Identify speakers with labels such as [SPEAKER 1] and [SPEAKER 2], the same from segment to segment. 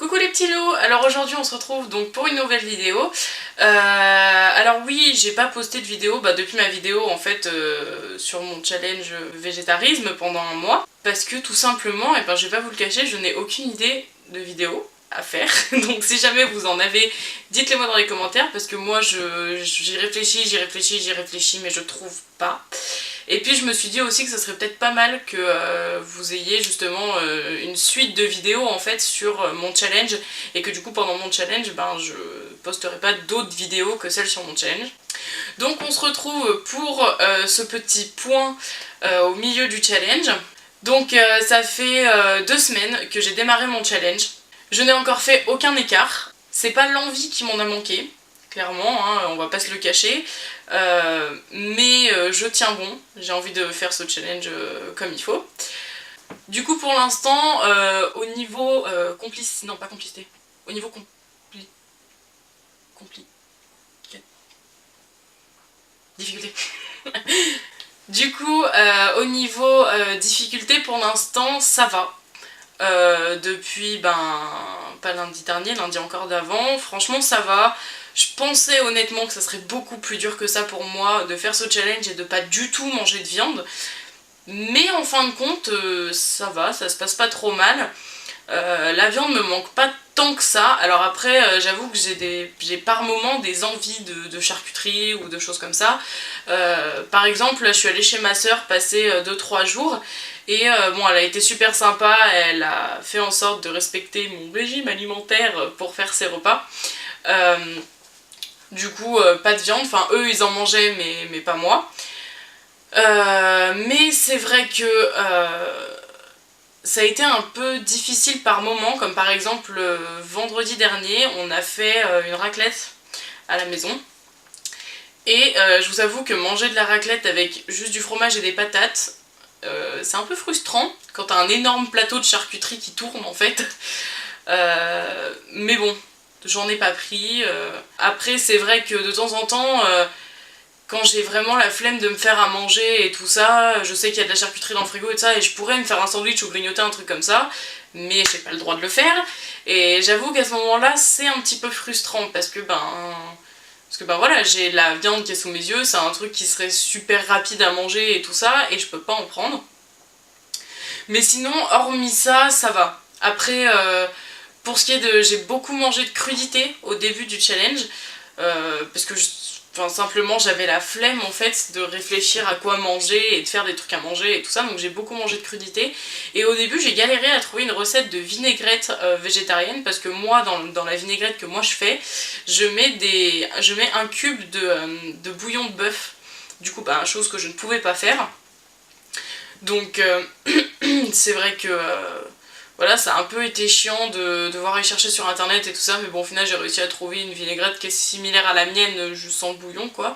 [SPEAKER 1] Coucou les petits loups. Alors aujourd'hui on se retrouve donc pour une nouvelle vidéo. Alors oui, j'ai pas posté de vidéo depuis ma vidéo en fait sur mon challenge végétarisme pendant un mois. Parce que tout simplement, et je vais pas vous le cacher, je n'ai aucune idée de vidéo à faire. Donc si jamais vous en avez, dites-le moi dans les commentaires parce que moi j'y réfléchis mais je trouve pas. Et puis je me suis dit aussi que ça serait peut-être pas mal que vous ayez justement une suite de vidéos en fait sur mon challenge et que du coup pendant mon challenge je posterai pas d'autres vidéos que celles sur mon challenge. Donc on se retrouve pour ce petit point au milieu du challenge. Donc ça fait 2 semaines que j'ai démarré mon challenge. Je n'ai encore fait aucun écart. C'est pas l'envie qui m'en a manqué, clairement, hein, on va pas se le cacher. Mais je tiens bon, j'ai envie de faire ce challenge comme il faut. Du coup pour l'instant, au niveau complicité, non pas complicité, au niveau difficulté. Du coup, au niveau difficulté pour l'instant ça va. Depuis pas lundi dernier, lundi encore d'avant, franchement ça va. Je pensais honnêtement que ça serait beaucoup plus dur que ça pour moi de faire ce challenge et de pas du tout manger de viande. Mais en fin de compte, ça va, ça se passe pas trop mal. La viande me manque pas tant que ça. Alors après, j'avoue que j'ai par moments des envies de charcuterie ou de choses comme ça. Par exemple, là, je suis allée chez ma soeur passer 2-3 jours. Et bon, elle a été super sympa, elle a fait en sorte de respecter mon régime alimentaire pour faire ses repas. Du coup, pas de viande, enfin eux ils en mangeaient mais pas moi. Mais c'est vrai que ça a été un peu difficile par moments, comme par exemple vendredi dernier, on a fait une raclette à la maison. Et je vous avoue que manger de la raclette avec juste du fromage et des patates, c'est un peu frustrant quand t'as un énorme plateau de charcuterie qui tourne en fait. Mais bon, j'en ai pas pris. Après c'est vrai que de temps en temps, quand j'ai vraiment la flemme de me faire à manger et tout ça, je sais qu'il y a de la charcuterie dans le frigo et tout ça, et je pourrais me faire un sandwich ou grignoter un truc comme ça, mais j'ai pas le droit de le faire. Et j'avoue qu'à ce moment-là, c'est un petit peu frustrant parce que voilà, j'ai la viande qui est sous mes yeux, c'est un truc qui serait super rapide à manger et tout ça, et je peux pas en prendre. Mais sinon, hormis ça, ça va. Après, pour ce qui est de... J'ai beaucoup mangé de crudités au début du challenge, parce que simplement j'avais la flemme en fait de réfléchir à quoi manger et de faire des trucs à manger et tout ça, donc j'ai beaucoup mangé de crudités. Et au début j'ai galéré à trouver une recette de vinaigrette végétarienne, parce que moi dans la vinaigrette que moi je fais, je mets un cube de bouillon de bœuf, du coup chose que je ne pouvais pas faire. Donc c'est vrai que voilà, ça a un peu été chiant de devoir aller chercher sur internet et tout ça, mais bon au final j'ai réussi à trouver une vinaigrette qui est similaire à la mienne, juste sans le bouillon quoi.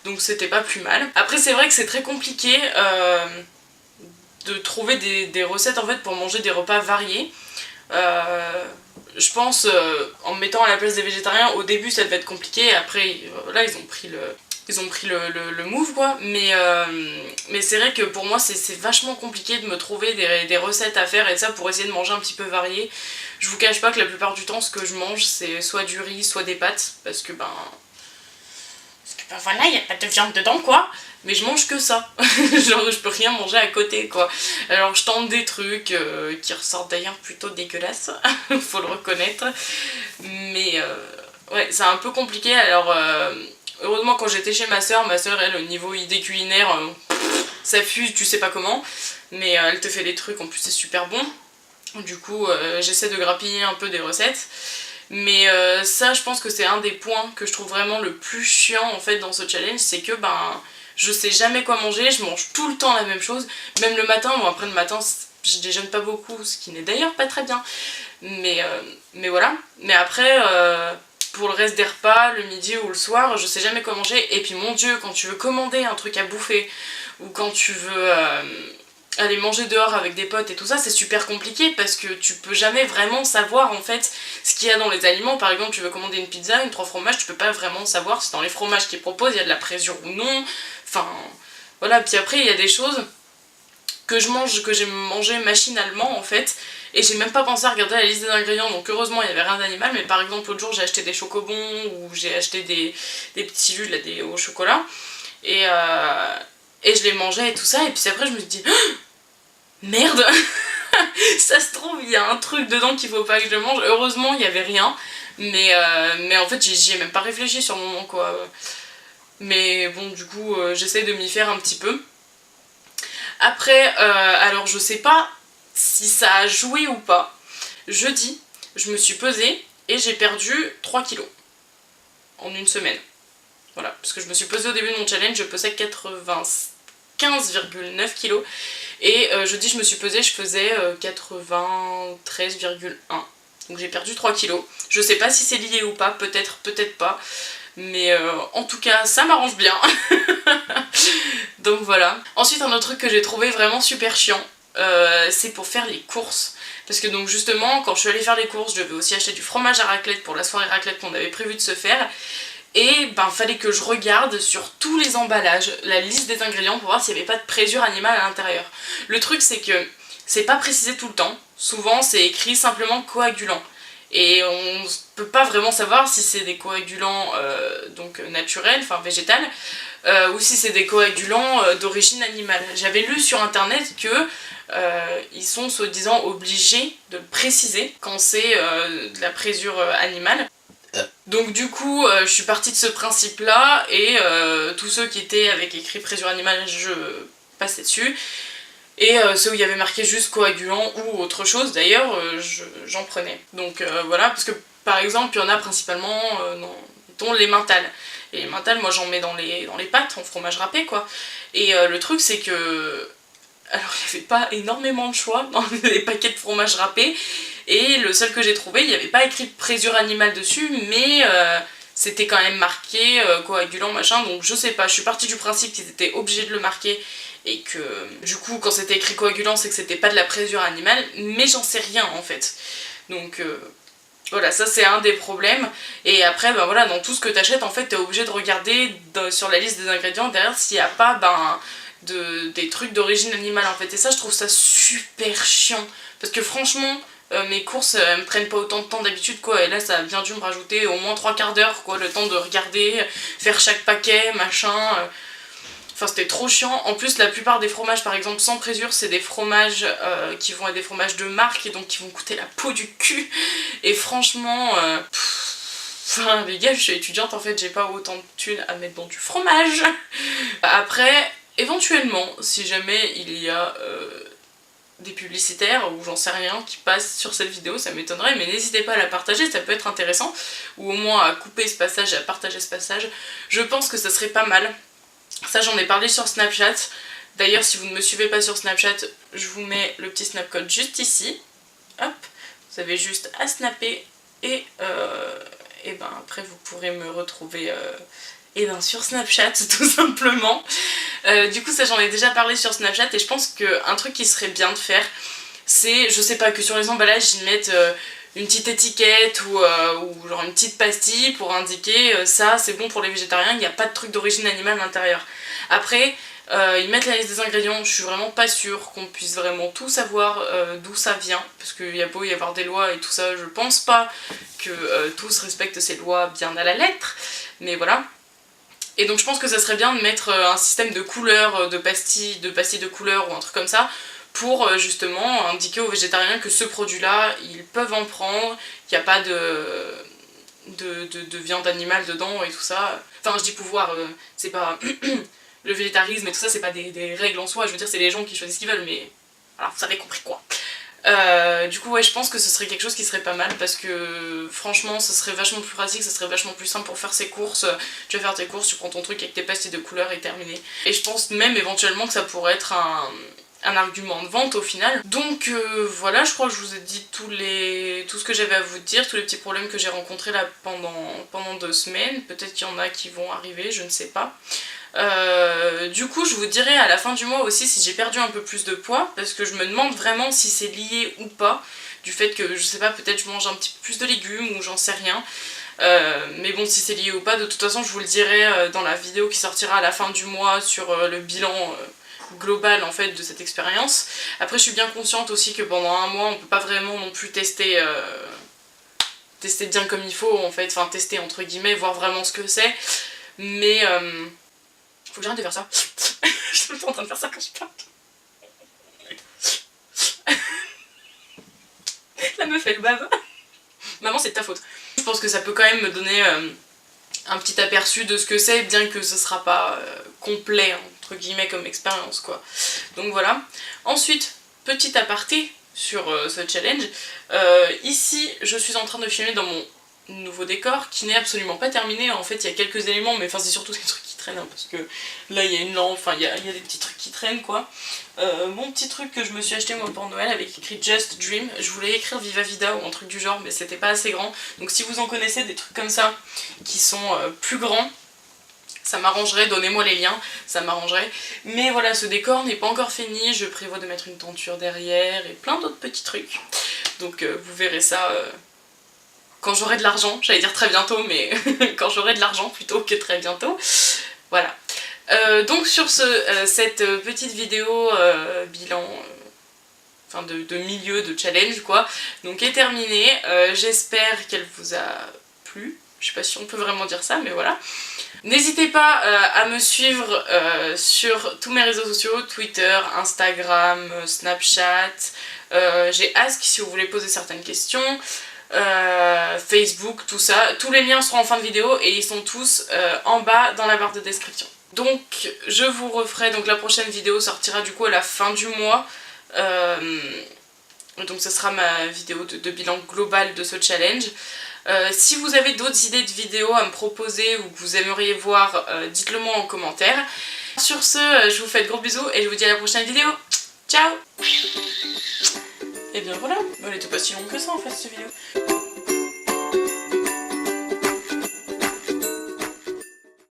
[SPEAKER 1] Donc c'était pas plus mal. Après c'est vrai que c'est très compliqué de trouver des recettes en fait pour manger des repas variés. Je pense en me mettant à la place des végétariens, au début ça devait être compliqué, après là ils ont pris le move quoi, mais c'est vrai que pour moi c'est vachement compliqué de me trouver des recettes à faire et ça pour essayer de manger un petit peu varié. Je vous cache pas que la plupart du temps ce que je mange c'est soit du riz, soit des pâtes, parce que voilà, il n'y a pas de viande dedans quoi, mais je mange que ça. Genre je peux rien manger à côté quoi. Alors je tente des trucs qui ressortent d'ailleurs plutôt dégueulasses, faut le reconnaître, mais ouais c'est un peu compliqué. Alors heureusement quand j'étais chez ma soeur elle au niveau idée culinaire, ça fuse tu sais pas comment, mais elle te fait des trucs en plus c'est super bon. Du coup j'essaie de grappiller un peu des recettes. Mais ça je pense que c'est un des points que je trouve vraiment le plus chiant en fait dans ce challenge, c'est que je sais jamais quoi manger, je mange tout le temps la même chose, même le matin. Bon après le matin je déjeune pas beaucoup, ce qui n'est d'ailleurs pas très bien, mais voilà. Mais après pour le reste des repas, le midi ou le soir, je sais jamais quoi manger. Et puis mon dieu, quand tu veux commander un truc à bouffer, ou quand tu veux aller manger dehors avec des potes et tout ça, c'est super compliqué parce que tu peux jamais vraiment savoir en fait ce qu'il y a dans les aliments. Par exemple tu veux commander une pizza, une 3 fromages, tu peux pas vraiment savoir si dans les fromages qu'ils proposent il y a de la présure ou non. Enfin voilà, puis après il y a des choses que j'ai mangé machinalement en fait, Et j'ai même pas pensé à regarder la liste des ingrédients, donc heureusement il y avait rien d'animal, mais par exemple l'autre jour j'ai acheté des chocobons ou j'ai acheté des petits jus là, au chocolat et je les mangeais et tout ça, et puis après je me suis dit oh, merde ça se trouve il y a un truc dedans qu'il faut pas que je mange. Heureusement il y avait rien, mais en fait j'y ai même pas réfléchi sur le moment quoi. Mais bon du coup j'essaye de m'y faire un petit peu. Après alors je sais pas si ça a joué ou pas. Jeudi, je me suis pesée et j'ai perdu 3 kilos en une semaine. Voilà, parce que je me suis pesée au début de mon challenge, je pesais 95,9 kilos. Et jeudi, je me suis pesée, je faisais 93,1. Donc j'ai perdu 3 kilos. Je sais pas si c'est lié ou pas, peut-être, peut-être pas. Mais en tout cas, ça m'arrange bien. Donc voilà. Ensuite, un autre truc que j'ai trouvé vraiment super chiant, c'est pour faire les courses. Parce que donc justement, quand je suis allée faire les courses, je devais aussi acheter du fromage à raclette pour la soirée raclette qu'on avait prévu de se faire. Et ben fallait que je regarde sur tous les emballages la liste des ingrédients pour voir s'il n'y avait pas de présure animale à l'intérieur. Le truc c'est que c'est pas précisé tout le temps. Souvent c'est écrit simplement coagulant. Et on peut pas vraiment savoir si c'est des coagulants donc naturels, enfin végétales, ou si c'est des coagulants d'origine animale. J'avais lu sur internet que ils sont soi-disant obligés de le préciser quand c'est de la présure animale. Donc du coup, je suis partie de ce principe-là et tous ceux qui étaient avec écrit présure animale, je passais dessus. Et ceux où il y avait marqué juste coagulant ou autre chose, d'ailleurs, j'en prenais. Donc voilà, parce que par exemple, il y en a principalement dont les mentales. Et les mentales, moi j'en mets dans les pâtes, en fromage râpé quoi. Et le truc c'est que... Alors il n'y avait pas énormément de choix dans les paquets de fromage râpé. Et le seul que j'ai trouvé, il n'y avait pas écrit présure animale dessus, mais c'était quand même marqué coagulant machin, donc je sais pas, je suis partie du principe qu'ils étaient obligés de le marquer et que du coup quand c'était écrit coagulant c'est que c'était pas de la présure animale, mais j'en sais rien en fait. Donc voilà, ça c'est un des problèmes. Et après ben voilà, dans tout ce que t'achètes en fait t'es obligé de regarder sur la liste des ingrédients derrière s'il n'y a pas des trucs d'origine animale en fait. Et ça je trouve ça super chiant, parce que franchement mes courses me prennent pas autant de temps d'habitude quoi, et là ça a bien dû me rajouter au moins 3/4 d'heure quoi, le temps de regarder, faire chaque paquet, machin. Enfin c'était trop chiant. En plus la plupart des fromages par exemple sans présure c'est des fromages qui vont être des fromages de marque et donc qui vont coûter la peau du cul. Et franchement, enfin les gars je suis étudiante en fait, j'ai pas autant de thunes à mettre dans du fromage. Après éventuellement si jamais il y a des publicitaires ou j'en sais rien qui passent sur cette vidéo, ça m'étonnerait, mais n'hésitez pas à la partager, ça peut être intéressant, ou au moins à couper ce passage et à partager ce passage. Je pense que ça serait pas mal. Ça j'en ai parlé sur Snapchat. D'ailleurs si vous ne me suivez pas sur Snapchat, je vous mets le petit snapcode juste ici. Hop, vous avez juste à snapper et ben après vous pourrez me retrouver et ben sur Snapchat tout simplement. Du coup ça j'en ai déjà parlé sur Snapchat, et je pense qu'un truc qui serait bien de faire, c'est, je sais pas, que sur les emballages ils mettent une petite étiquette ou genre une petite pastille pour indiquer ça c'est bon pour les végétariens, il n'y a pas de truc d'origine animale à l'intérieur. Après ils mettent la liste des ingrédients, je suis vraiment pas sûre qu'on puisse vraiment tout savoir d'où ça vient, parce qu'il y a beau y avoir des lois et tout ça, je pense pas que tous respectent ces lois bien à la lettre, mais voilà. Et donc je pense que ça serait bien de mettre un système de couleurs, de pastilles de couleurs ou un truc comme ça, pour justement indiquer aux végétariens que ce produit-là, ils peuvent en prendre, qu'il n'y a pas de viande animale dedans et tout ça. Enfin je dis pouvoir, c'est pas... le végétarisme et tout ça, c'est pas des règles en soi, je veux dire c'est les gens qui choisissent ce qu'ils veulent, mais... voilà, vous avez compris quoi. Du coup ouais, je pense que ce serait quelque chose qui serait pas mal, parce que franchement ce serait vachement plus pratique, ce serait vachement plus simple pour faire ses courses. Tu vas faire tes courses, tu prends ton truc avec tes pastilles de couleurs et terminé. Et je pense même éventuellement que ça pourrait être un argument de vente au final. Donc voilà, je crois que je vous ai dit tout ce que j'avais à vous dire, tous les petits problèmes que j'ai rencontrés là pendant 2 semaines. Peut-être qu'il y en a qui vont arriver, je ne sais pas. Du coup je vous dirai à la fin du mois aussi si j'ai perdu un peu plus de poids, parce que je me demande vraiment si c'est lié ou pas, du fait que je sais pas, peut-être je mange un petit peu plus de légumes ou j'en sais rien. Mais bon, si c'est lié ou pas, de toute façon je vous le dirai dans la vidéo qui sortira à la fin du mois sur le bilan global en fait de cette expérience. Après je suis bien consciente aussi que pendant un mois on peut pas vraiment non plus tester bien comme il faut en fait, enfin tester entre guillemets, voir vraiment ce que c'est. Mais faut que j'arrête de faire ça. Je suis tout le temps en train de faire ça quand je parle. La meuf elle bave. Maman c'est de ta faute. Je pense que ça peut quand même me donner un petit aperçu de ce que c'est, bien que ce sera pas complet entre guillemets comme expérience quoi. Donc voilà. Ensuite, petit aparté sur ce challenge. Ici je suis en train de filmer dans mon nouveau décor qui n'est absolument pas terminé. En fait il y a quelques éléments, mais enfin c'est surtout des trucs qui traînent hein, parce que là il y a une lampe, enfin il y a des petits trucs qui traînent quoi. Mon petit truc que je me suis acheté moi pour Noël avec écrit Just Dream, je voulais écrire Viva Vida ou un truc du genre mais c'était pas assez grand, donc si vous en connaissez des trucs comme ça qui sont plus grands, ça m'arrangerait, donnez-moi les liens, ça m'arrangerait. Mais voilà, ce décor n'est pas encore fini, je prévois de mettre une tenture derrière et plein d'autres petits trucs. Donc vous verrez ça quand j'aurai de l'argent, j'allais dire très bientôt, mais quand j'aurai de l'argent plutôt que très bientôt. Voilà. Donc sur cette petite vidéo bilan, enfin de milieu de challenge quoi, donc est terminée. J'espère qu'elle vous a plu. Je sais pas si on peut vraiment dire ça, mais voilà. N'hésitez pas à me suivre sur tous mes réseaux sociaux, Twitter, Instagram, Snapchat. J'ai Ask si vous voulez poser certaines questions. Facebook, tout ça. Tous les liens seront en fin de vidéo et ils sont tous en bas dans la barre de description. Donc je vous referai, donc la prochaine vidéo sortira du coup à la fin du mois. Donc ce sera ma vidéo de bilan global de ce challenge. Si vous avez d'autres idées de vidéos à me proposer ou que vous aimeriez voir, dites-le moi en commentaire. Sur ce, je vous fais de gros bisous et je vous dis à la prochaine vidéo. Ciao! Et bien voilà, elle était pas si longue que ça en fait cette vidéo.